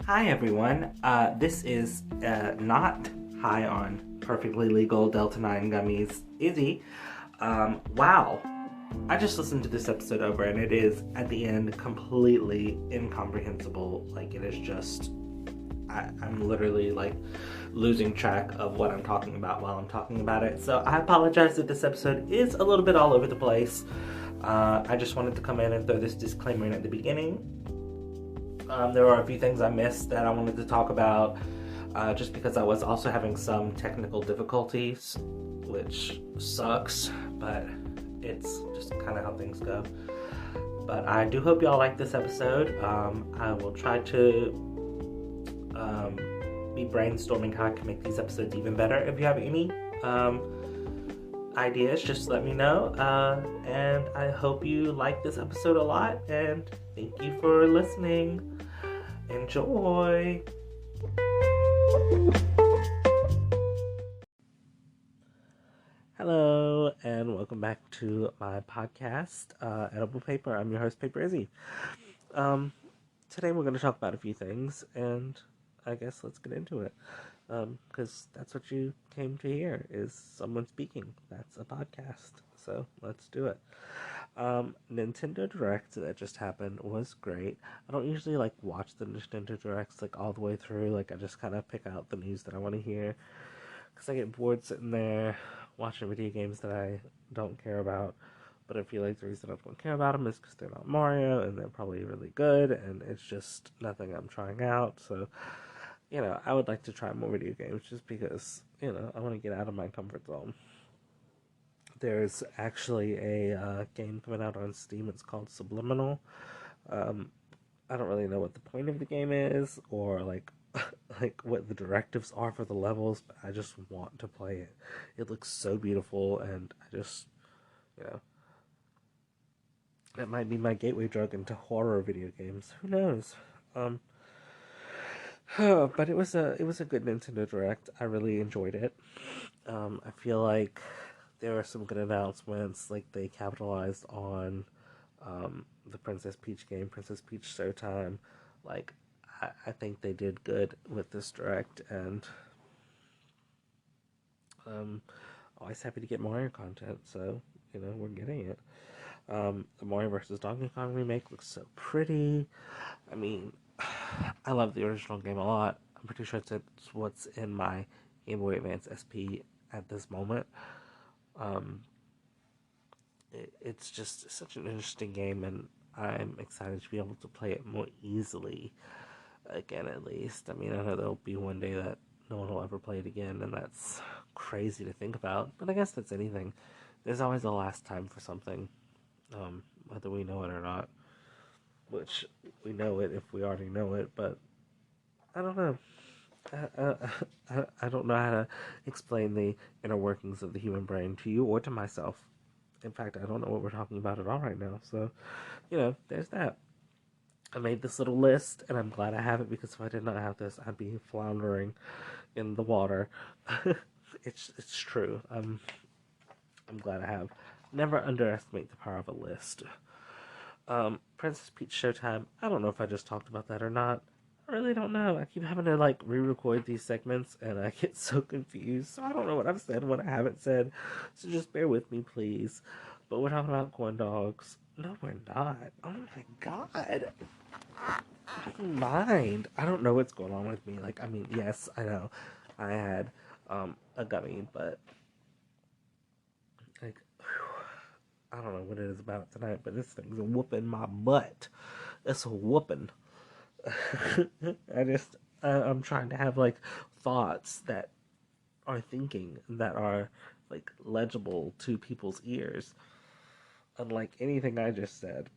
Hi everyone, this is not high on perfectly legal Delta 9 gummies, Izzy. Wow, I just listened to this episode over and it is, at the end, completely incomprehensible. Like, it is just, I'm literally like losing track of what I'm talking about while I'm talking about it. So I apologize if this episode is a little bit all over the place. I just wanted to come in and throw this disclaimer in at the beginning. There are a few things I missed that I wanted to talk about, just because I was also having some technical difficulties, which sucks, but it's just kind of how things go. But I do hope y'all like this episode. I will try to be brainstorming how I can make these episodes even better. If you have any ideas, just let me know. And I hope you like this episode a lot, and thank you for listening. Enjoy! Hello, and welcome back to my podcast, Edible Paper. I'm your host, Paper Izzy. Today we're going to talk about a few things, and I guess let's get into it. Because that's what you came to hear, is someone speaking. That's a podcast, so let's do it. Nintendo Direct that just happened was great. I don't usually watch the Nintendo Directs all the way through. I just kind of pick out the news that I want to hear, because I get bored sitting there watching video games that I don't care about. But I feel like the reason I don't care about them is because they're not Mario and they're probably really good, and it's just nothing I'm trying out. So, I would like to try more video games just because, I want to get out of my comfort zone. There's actually a game coming out on Steam. It's called Subliminal. I don't really know what the point of the game is, or what the directives are for the levels, but I just want to play it. It looks so beautiful, and I just, that might be my gateway drug into horror video games. Who knows? But it was a good Nintendo Direct. I really enjoyed it. I feel like there were some good announcements. They capitalized on the Princess Peach game, Princess Peach Showtime. I think they did good with this Direct, and always happy to get Mario content. So we're getting it. The Mario vs. Donkey Kong remake looks so pretty. I mean, I love the original game a lot. I'm pretty sure it's what's in my Game Boy Advance SP at this moment. It's just such an interesting game, and I'm excited to be able to play it more easily again, at least. I mean, I know there'll be one day that no one will ever play it again, and that's crazy to think about, but I guess that's anything. There's always a last time for something, whether we know it or not, which we know it if we already know it, but I don't know. I don't know how to explain the inner workings of the human brain to you or to myself. In fact, I don't know what we're talking about at all right now. So, there's that. I made this little list, and I'm glad I have it, because if I did not have this, I'd be floundering in the water. It's true. I'm glad I have. Never underestimate the power of a list. Princess Peach Showtime. I don't know if I just talked about that or not. I really don't know. I keep having to re-record these segments, and I get so confused. So I don't know what I've said and what I haven't said. So just bear with me, please. But we're talking about corn dogs. No, we're not. Oh my god. Mind. I don't know what's going on with me. Yes, I know. I had a gummy, but whew, I don't know what it is about tonight, but this thing's whooping my butt. It's a whooping. I'm trying to have thoughts that are thinking, that are legible to people's ears, unlike anything I just said.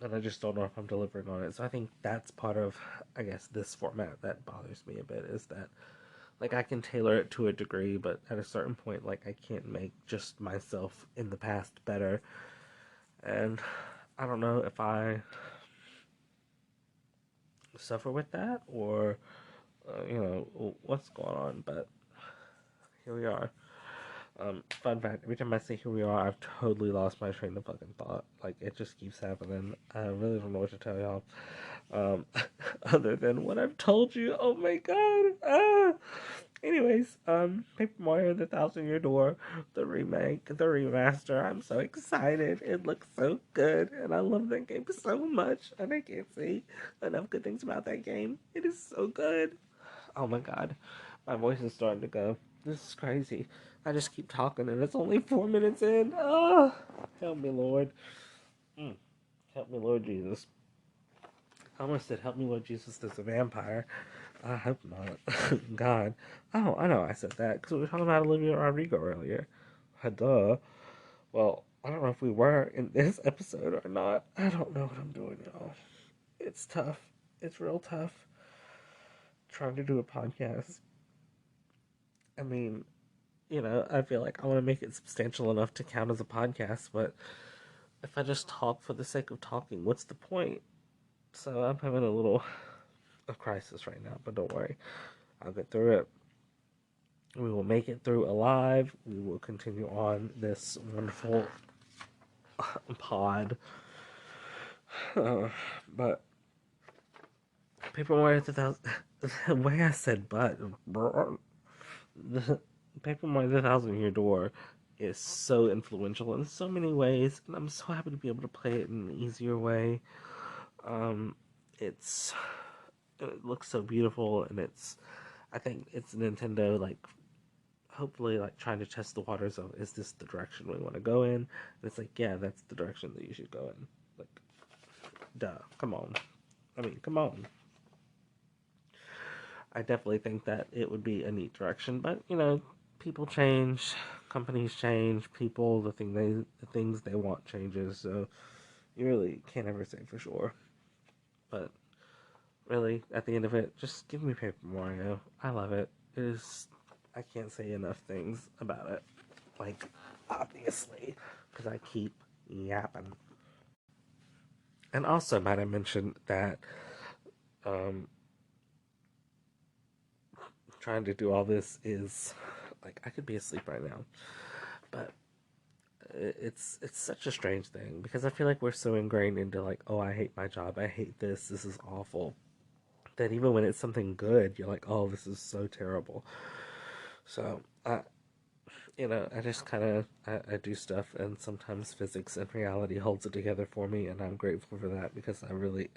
And I just don't know if I'm delivering on it. So I think that's part of, I guess, this format that bothers me a bit, is that I can tailor it to a degree, but at a certain point, I can't make just myself in the past better. And I don't know if I suffer with that, or what's going on, but here we are. Fun fact, every time I say here we are, I've totally lost my train of fucking thought. Like, it just keeps happening. I really don't know what to tell y'all. Um, other than what I've told you. Oh my god. Anyways, Paper Mario The Thousand Year Door, the remake, the remaster. I'm so excited. It looks so good, and I love that game so much, and I can't say enough good things about that game. It is so good. Oh my god. My voice is starting to go. This is crazy. I just keep talking and it's only 4 minutes in. Oh, help me, Lord. Mm. Help me, Lord Jesus. I almost said, help me, Lord Jesus, there's a vampire. I hope not. God. Oh, I know I said that because we were talking about Olivia Rodrigo earlier. Duh. Well, I don't know if we were in this episode or not. I don't know what I'm doing, y'all. It's tough. It's real tough trying to do a podcast. I mean, I feel like I want to make it substantial enough to count as a podcast, but if I just talk for the sake of talking, what's the point? So I'm having a little a crisis right now, but don't worry. I'll get through it. We will make it through alive. We will continue on this wonderful pod. But Paper Mario 2000, the way I said but, the Paper Mario The Thousand Year Door is so influential in so many ways, and I'm so happy to be able to play it in an easier way. Um, it's it looks so beautiful, and I think it's Nintendo like hopefully like trying to test the waters of, is this the direction we want to go in? And it's like, yeah, that's the direction that you should go in. Like, duh, come on. I mean, come on. I definitely think that it would be a neat direction, but people change, companies change, people the things they want changes, so you really can't ever say for sure. But really, at the end of it, just give me Paper Mario. I love it. It is. I can't say enough things about it. Like, obviously, because I keep yapping. And also, might I mention that um, trying to do all this is like I could be asleep right now, but it's such a strange thing because I feel like we're so ingrained into like, oh, I hate my job, I hate this is awful, that even when it's something good, you're like, oh, this is so terrible. So I just kind of I do stuff, and sometimes physics and reality holds it together for me, and I'm grateful for that because I really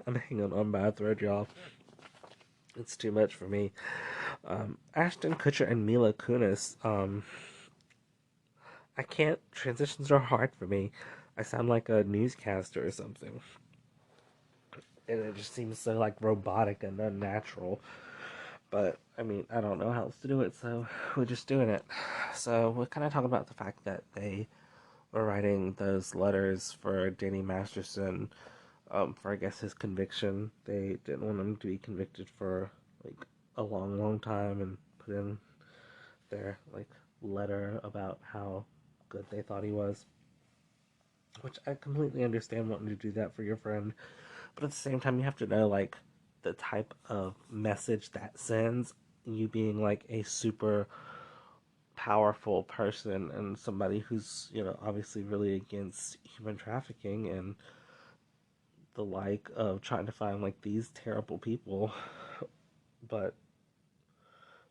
I'm hanging on by a thread, y'all. It's too much for me. Ashton Kutcher and Mila Kunis. I can't. Transitions are hard for me. I sound like a newscaster or something, and it just seems so like robotic and unnatural. But I mean, I don't know how else to do it, so we're just doing it. So we're kind of talking about the fact that they were writing those letters for Danny Masterson, for I guess his conviction. They didn't want him to be convicted for like a long, long time, and put in their like letter about how good they thought he was. Which I completely understand wanting to do that for your friend, but at the same time, you have to know like the type of message that sends. You being like a super powerful person and somebody who's obviously really against human trafficking and the like, of trying to find like these terrible people. But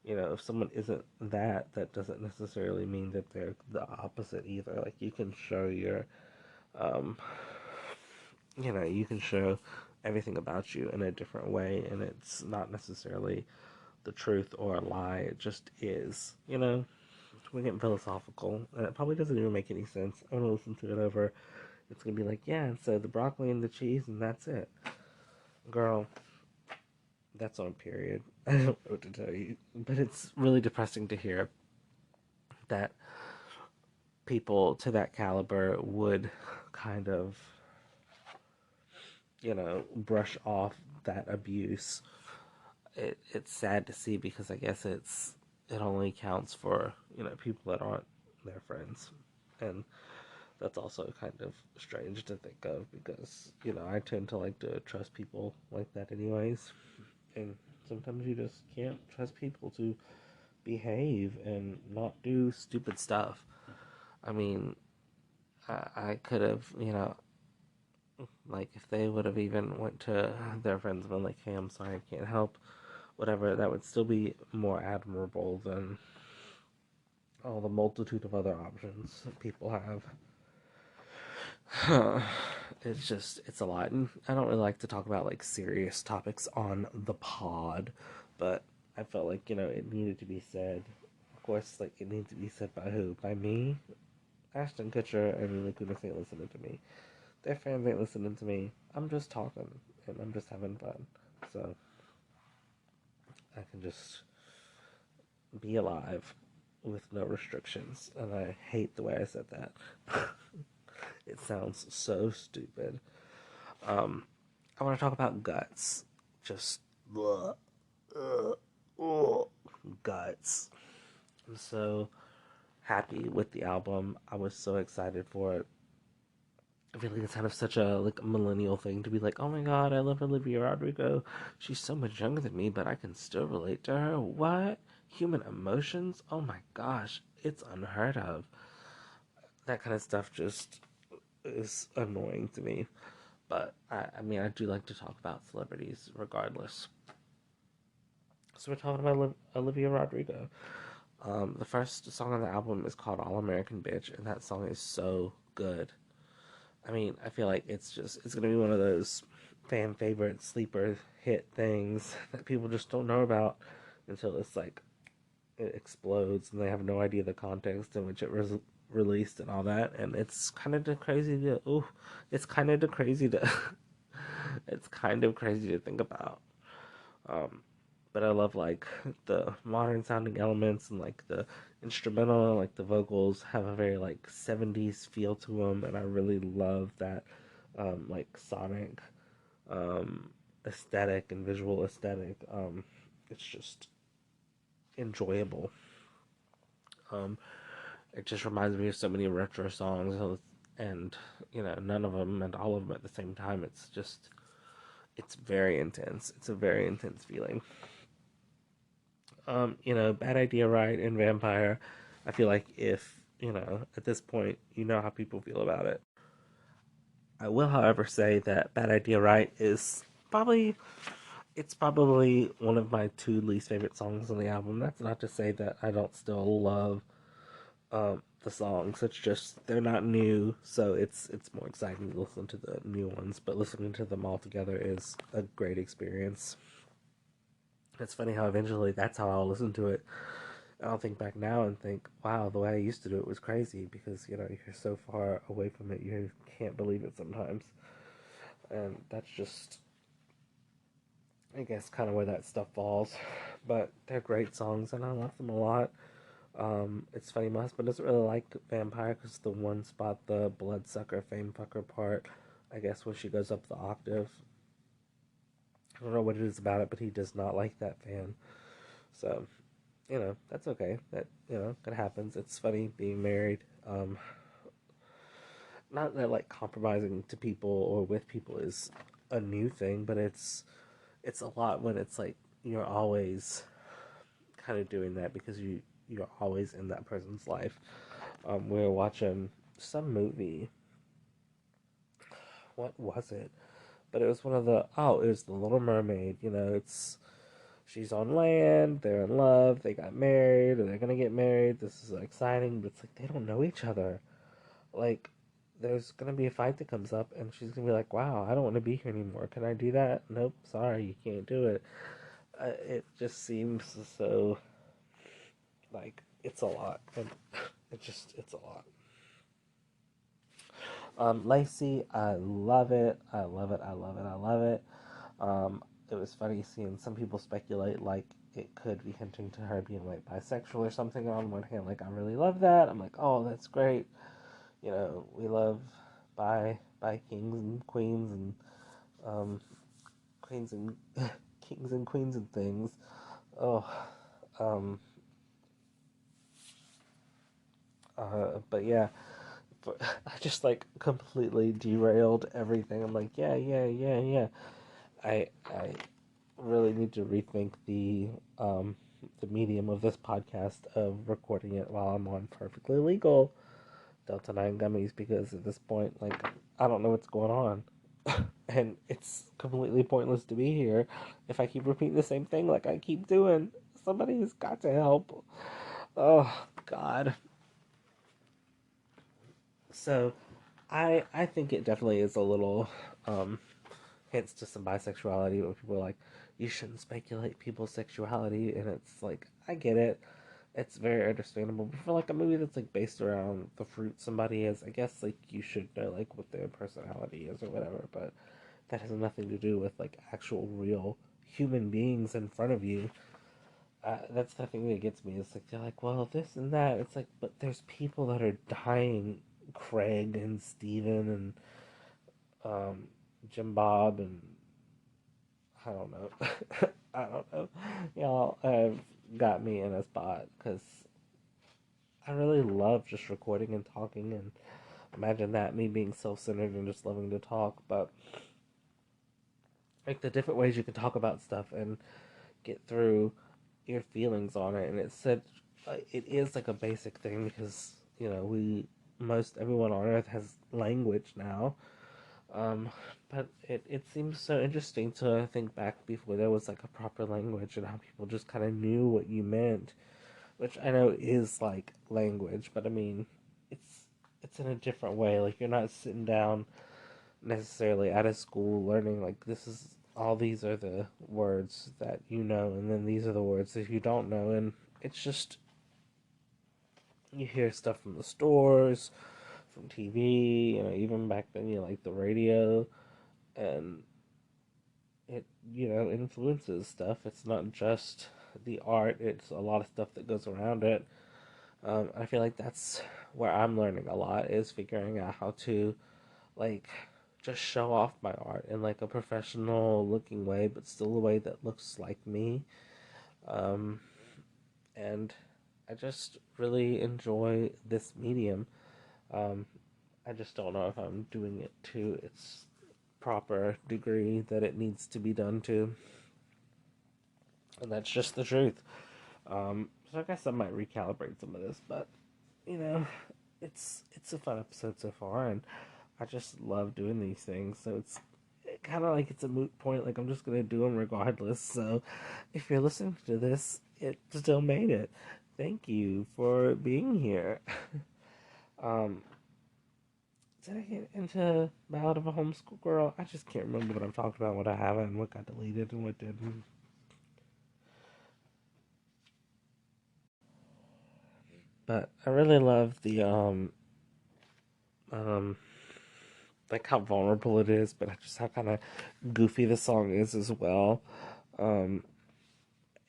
if someone isn't that doesn't necessarily mean that they're the opposite either. Like, you can show your um you can show everything about you in a different way, and it's not necessarily the truth or a lie. It just is. We're getting philosophical, and it probably doesn't even make any sense. I'm gonna listen to it over. It's gonna be like, yeah, and so the broccoli and the cheese, and that's it. Girl, that's on period. I don't know what to tell you, but it's really depressing to hear that people to that caliber would kind of, brush off that abuse. It's sad to see because I guess it only counts for people that aren't their friends, and that's also kind of strange to think of because I tend to like to trust people like that anyways, and sometimes you just can't trust people to behave and not do stupid stuff. I mean, I could have, like if they would have even went to their friends and been like, "Hey, I'm sorry, I can't help," whatever, that would still be more admirable than all the multitude of other options people have. It's a lot. And I don't really like to talk about like serious topics on the pod, but I felt like, it needed to be said. Of course, like it needs to be said by who? By me? Ashton Kutcher and Mila Kunis ain't listening to me. Their fans ain't listening to me. I'm just talking and I'm just having fun. So I can just be alive with no restrictions. And I hate the way I said that. It sounds so stupid. I want to talk about Guts. Just Guts. I'm so happy with the album. I was so excited for it. I feel like it's kind of such a like millennial thing to be like, oh my god, I love Olivia Rodrigo. She's so much younger than me, but I can still relate to her. What? Human emotions? Oh my gosh, it's unheard of. That kind of stuff just is annoying to me. But I mean, I do like to talk about celebrities regardless. So we're talking about Olivia Rodrigo. The first song on the album is called All American Bitch, and that song is so good. I mean, I feel like it's gonna be one of those fan favorite sleeper hit things that people just don't know about until it's like it explodes and they have no idea the context in which it was released and all that. And it's kind of crazy to it's kind of crazy to it's kind of crazy to think about. But I love like the modern sounding elements and like the instrumental and like the vocals have a very like 70s feel to them, and I really love that like sonic aesthetic and visual aesthetic. It's just enjoyable. Um, it just reminds me of so many retro songs, and none of them and all of them at the same time. It's very intense. It's a very intense feeling. Bad Idea, Right, and Vampire. I feel like if, at this point, you know how people feel about it. I will, however, say that Bad Idea, Right is probably, it's probably one of my two least favorite songs on the album. That's not to say that I don't still love the songs. It's just, they're not new, so it's more exciting to listen to the new ones, but listening to them all together is a great experience. It's funny how eventually that's how I'll listen to it. I'll think back now and think, wow, the way I used to do it was crazy because, you're so far away from it, you can't believe it sometimes. And that's just, I guess, kind of where that stuff falls. But they're great songs and I love them a lot. It's funny, my husband doesn't really like Vampire because the one spot, the bloodsucker, famefucker part, I guess when she goes up the octave. I don't know what it is about it, but he does not like that fan. So, that's okay. That happens. It's funny being married. Not that like compromising to people or with people is a new thing, but it's a lot when it's like you're always kind of doing that because you're always in that person's life. We were watching some movie. What was it? But it was one of it was The Little Mermaid. It's she's on land, they're in love, they got married, or they're gonna get married. This is exciting, but it's like they don't know each other. Like, there's gonna be a fight that comes up, and she's gonna be like, "Wow, I don't want to be here anymore. Can I do that?" Nope, sorry, you can't do it. It just seems so like it's a lot, and it's a lot. Lacey, I love it. I love it. I love it. I love it. It was funny seeing some people speculate like it could be hinting to her being like bisexual or something. On one hand, like I really love that. I'm like, oh, that's great. We love bi kings and queens and queens and kings and queens and things. Oh, um, but yeah, I just like completely derailed everything. I'm like, yeah, yeah, yeah, yeah. I really need to rethink the the medium of this podcast of recording it while I'm on perfectly legal Delta 9 gummies, because at this point, like, I don't know what's going on. And it's completely pointless to be here if I keep repeating the same thing like I keep doing. Somebody's got to help. Oh, God. So, I think it definitely is a little hints to some bisexuality where people are like, you shouldn't speculate people's sexuality, and it's like, I get it. It's very understandable. But for like a movie that's like based around the fruit somebody is, I guess like you should know like what their personality is or whatever, but that has nothing to do with like actual real human beings in front of you. That's the thing that gets me. It's like they're like, well, this and that. It's like, but there's people that are dying. Craig and Steven and Jim Bob and I don't know. I don't know. Y'all have got me in a spot because I really love just recording and talking, and imagine that, me being self-centered and just loving to talk, but like the different ways you can talk about stuff and get through your feelings on it. And it said it is like a basic thing because we most everyone on earth has language now. But it seems so interesting to think back before there was like a proper language and how people just kind of knew what you meant, which I know is like language, but I mean, it's in a different way. Like you're not sitting down necessarily at a school learning like this is all these are the words that you know, and then these are the words that you don't know, and it's just you hear stuff from the stores, from TV, even back then, like the radio, and it influences stuff. It's not just the art; it's a lot of stuff that goes around it. I feel like that's where I'm learning a lot is figuring out how to like just show off my art in like a professional looking way, but still a way that looks like me. Um, and I just really enjoy this medium. Um, I just don't know if I'm doing it to its proper degree that it needs to be done to, and that's just the truth. So I guess I might recalibrate some of this, but you know, it's a fun episode so far, and I just love doing these things. So it's kind of like it's a moot point. Like I'm just gonna do them regardless. So if you're listening to this, it still made it. Thank you for being here. um, did I get into Ballad of a Homeschool Girl? I just can't remember what I'm talking about, what I haven't, what got deleted, and what didn't. But I really love the um like how vulnerable it is, but just how kind of goofy the song is as well. Um,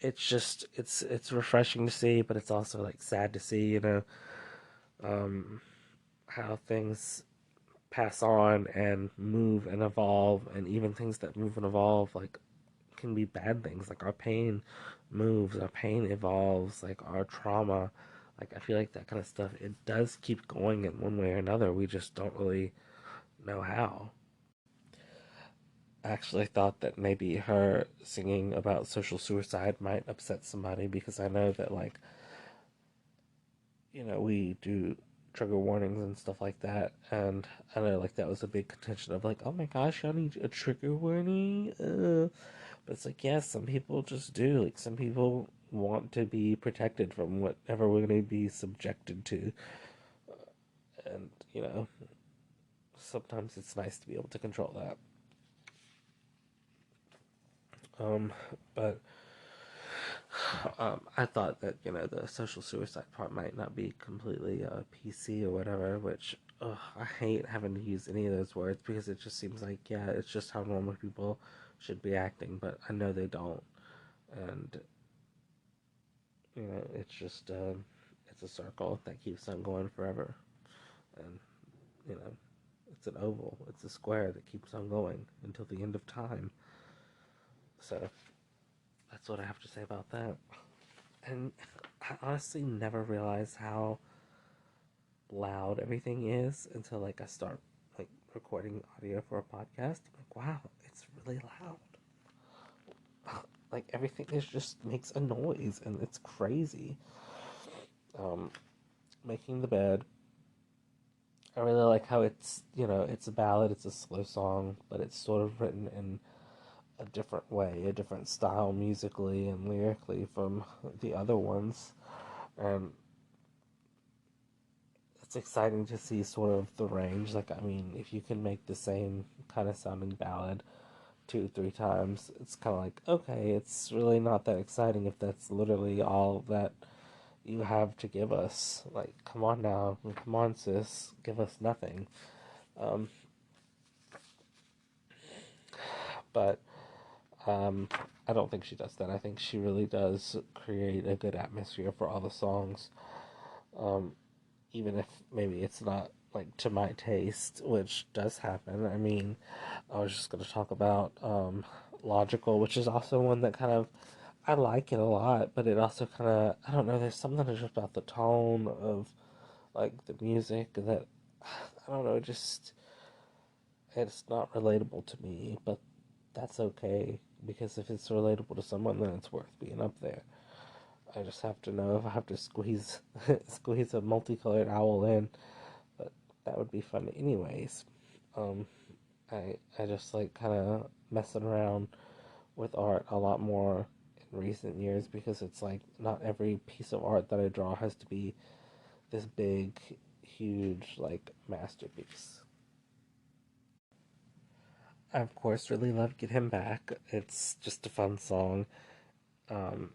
it's just it's refreshing to see, but it's also like sad to see, um, how things pass on and move and evolve, and even things that move and evolve like can be bad things. Like our pain moves, our pain evolves, like our trauma. Like I feel like that kind of stuff it does keep going in one way or another. We just don't really know how. I actually thought that maybe her singing about social suicide might upset somebody because I know that like we do trigger warnings and stuff like that, and I know like that was a big contention of like, oh my gosh, I need a trigger warning. But it's like, yeah, some people just do. Like some people want to be protected from whatever we're going to be subjected to, and sometimes it's nice to be able to control that. Um, but I thought that the social suicide part might not be completely PC or whatever, which I hate having to use any of those words because it just seems like yeah, it's just how normal people should be acting, but I know they don't, and it's just it's a circle that keeps on going forever, and you know it's an oval, it's a square that keeps on going until the end of time. So that's what I have to say about that. And I honestly never realized how loud everything is until like I start like recording audio for a podcast. I'm like, wow, it's really loud. like everything is just makes a noise and it's crazy. Um, Making the bed. I really like how it's, it's a ballad, it's a slow song, but it's sort of written in a different way, a different style musically and lyrically from the other ones. And it's exciting to see sort of the range. Like, I mean, if you can make the same kind of sounding ballad two, three times, it's kind of like, okay, it's really not that exciting if that's literally all that you have to give us. Like, come on now, come on, sis, give us nothing. Um, but I don't think she does that. I think she really does create a good atmosphere for all the songs, um, even if maybe it's not like to my taste, which does happen. I mean, I was just going to talk about Logical, which is also one that kind of I like it a lot, but it also kind of I don't know. There's something just about the tone of like the music that I don't know. Just it's not relatable to me, but that's okay because if it's relatable to someone, then it's worth being up there. I just have to know if I have to squeeze squeeze a multicolored owl in, but that would be fun anyways. Um, I just like kind of messing around with art a lot more in recent years because it's like not every piece of art that I draw has to be this big, huge like masterpiece. I of course really love Get Him Back. It's just a fun song. Um,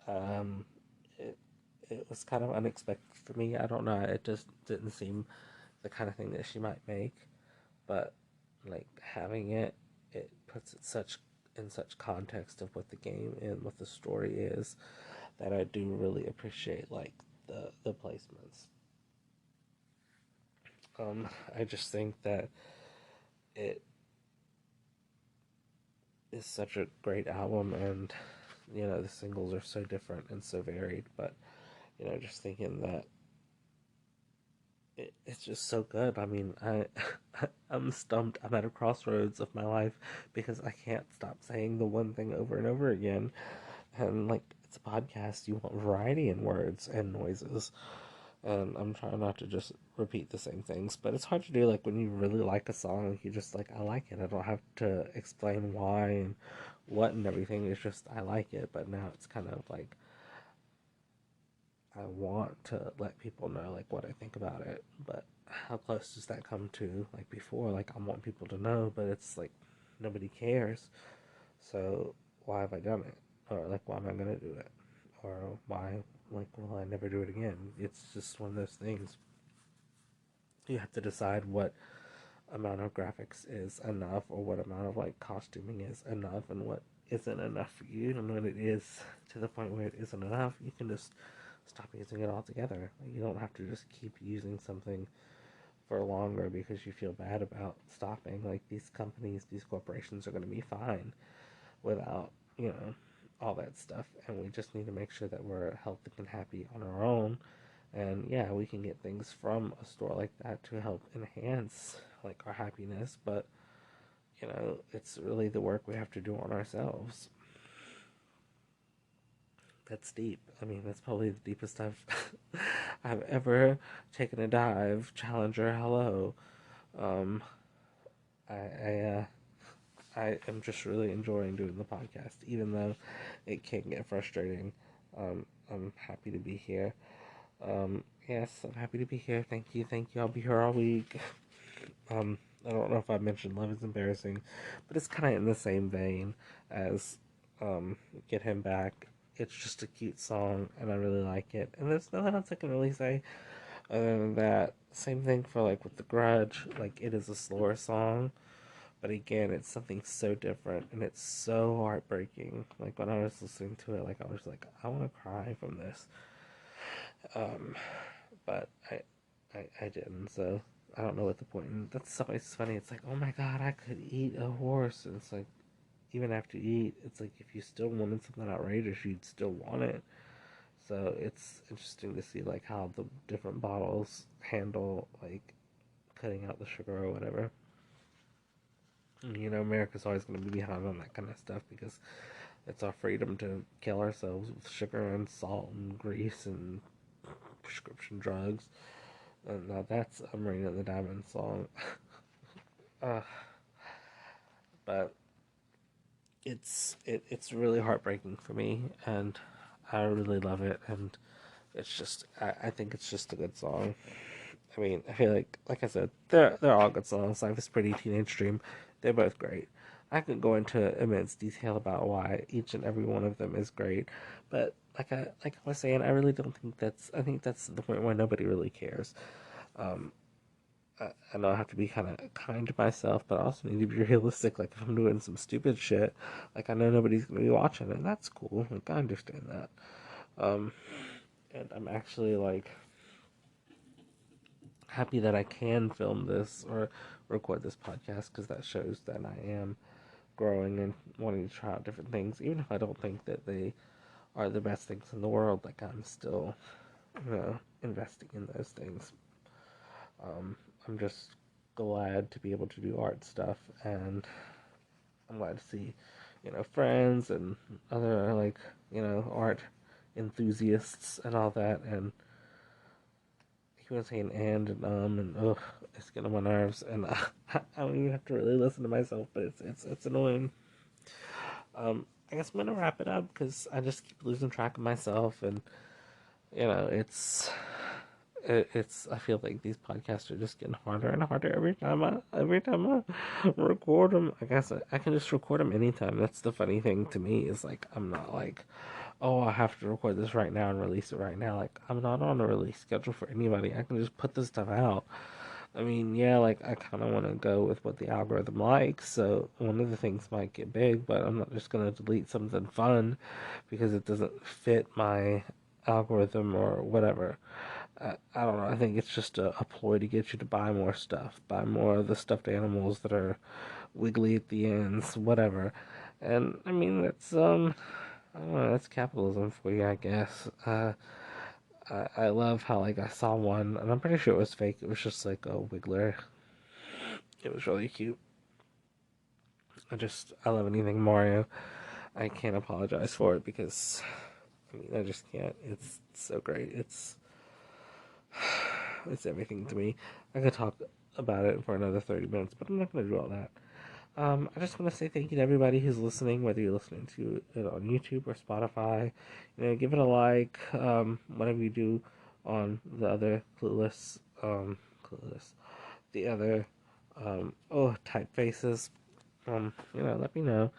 um, it it was kind of unexpected for me. I don't know. It just didn't seem the kind of thing that she might make, but like having it, it puts it such in such context of what the game and what the story is that I do really appreciate like the placements. I just think that it is such a great album, and the singles are so different and so varied. But just thinking that it's just so good. I mean, I'm stumped. I'm at a crossroads of my life because I can't stop saying the one thing over and over again. And like, it's a podcast. You want variety in words and noises. And I'm trying not to just repeat the same things, but it's hard to do. Like when you really like a song, you just like I like it. I don't have to explain why and what and everything. It's just I like it. But now it's kind of like I want to let people know like what I think about it, but how close does that come to like before? Like I want people to know, but it's like nobody cares. So why have I done it? Or like why am I gonna do it? Or why like will I never do it again? It's just one of those things. You have to decide what amount of graphics is enough or what amount of like costuming is enough and what isn't enough for you. And when it is to the point where it isn't enough, you can just stop using it altogether. Like, you don't have to just keep using something for longer because you feel bad about stopping. Like these companies, these corporations are going to be fine without, all that stuff. And we just need to make sure that we're healthy and happy on our own. And yeah, we can get things from a store like that to help enhance like our happiness, but it's really the work we have to do on ourselves. That's deep. I mean, that's probably the deepest I've ever taken a dive. Challenger, hello. Um, I I am just really enjoying doing the podcast, even though it can get frustrating. I'm happy to be here. Yes, I'm happy to be here. Thank you. I'll be here all week. I don't know if I mentioned Love is Embarrassing, but it's kind of in the same vein as Get Him Back. It's just a cute song, and I really like it. And there's nothing else I can really say other than that. Same thing for like with The Grudge. Like it is a slower song, but again, it's something so different, and it's so heartbreaking. Like when I was listening to it, like I was like, I want to cry from this. Um, but I didn't. So I don't know what the point. And that's always funny. It's like, oh my god, I could eat a horse. And it's like, even after you eat, it's like if you still wanted something outrageous, you'd still want it. So it's interesting to see like how the different bottles handle like cutting out the sugar or whatever. And, America's always going to be behind on that kind of stuff because it's our freedom to kill ourselves with sugar and salt and grease and prescription drugs. And now that's a Marina the Diamond song. uh, but it's really heartbreaking for me, and I really love it, and it's just I think it's just a good song. I mean, I feel like I said, they're all good songs. Life is Pretty, Teenage Dream, they're both great. I could go into immense detail about why each and every one of them is great, but like I was saying, I really don't think I think that's the point where nobody really cares. Um, I know I have to be kind of kind to myself, but I also need to be realistic. Like if I'm doing some stupid shit, like I know nobody's gonna be watching, and that's cool. Like I understand that. Um, and I'm actually like happy that I can film this or record this podcast because that shows that I am growing and wanting to try out different things, even if I don't think that they are the best things in the world. Like I'm still, investing in those things. I'm just glad to be able to do art stuff, and I'm glad to see, friends and other art enthusiasts and all that. And he was saying and ugh, it's getting on my nerves, and I don't even have to really listen to myself, but it's annoying. I guess I'm gonna wrap it up because I just keep losing track of myself, and it's it's I feel like these podcasts are just getting harder and harder every time I record them. I guess I can just record them anytime. That's the funny thing to me is like I'm not like, oh, I have to record this right now and release it right now. Like I'm not on a release schedule for anybody. I can just put this stuff out. I mean, yeah, like I kind of want to go with what the algorithm likes. So one of the things might get big, but I'm not just gonna delete something fun because it doesn't fit my algorithm or whatever. I don't know. I think it's just a ploy to get you to buy more stuff, buy more of the stuffed animals that are wiggly at the ends, whatever. And I mean, I don't know, that's capitalism for you, I guess. I love how like I saw one, and I'm pretty sure it was fake. It was just like a wiggler. It was really cute. I love anything Mario. I can't apologize for it because I mean I just can't. It's so great. It's everything to me. I could talk about it for another 30 minutes, but I'm not going to do all that. I just want to say thank you to everybody who's listening, whether you're listening to it on YouTube or Spotify. Give it a like, whatever you do on the other clueless, the other, typefaces. Let me know.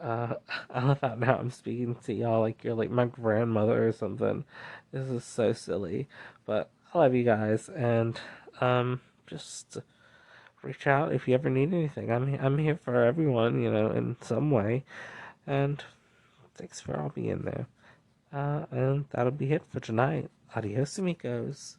Uh, I love how now I'm speaking to y'all like you're like my grandmother or something. This is so silly, but I love you guys, and just reach out if you ever need anything. I'm here for everyone, in some way, and thanks for all being there. And that'll be it for tonight. Adios, amigos.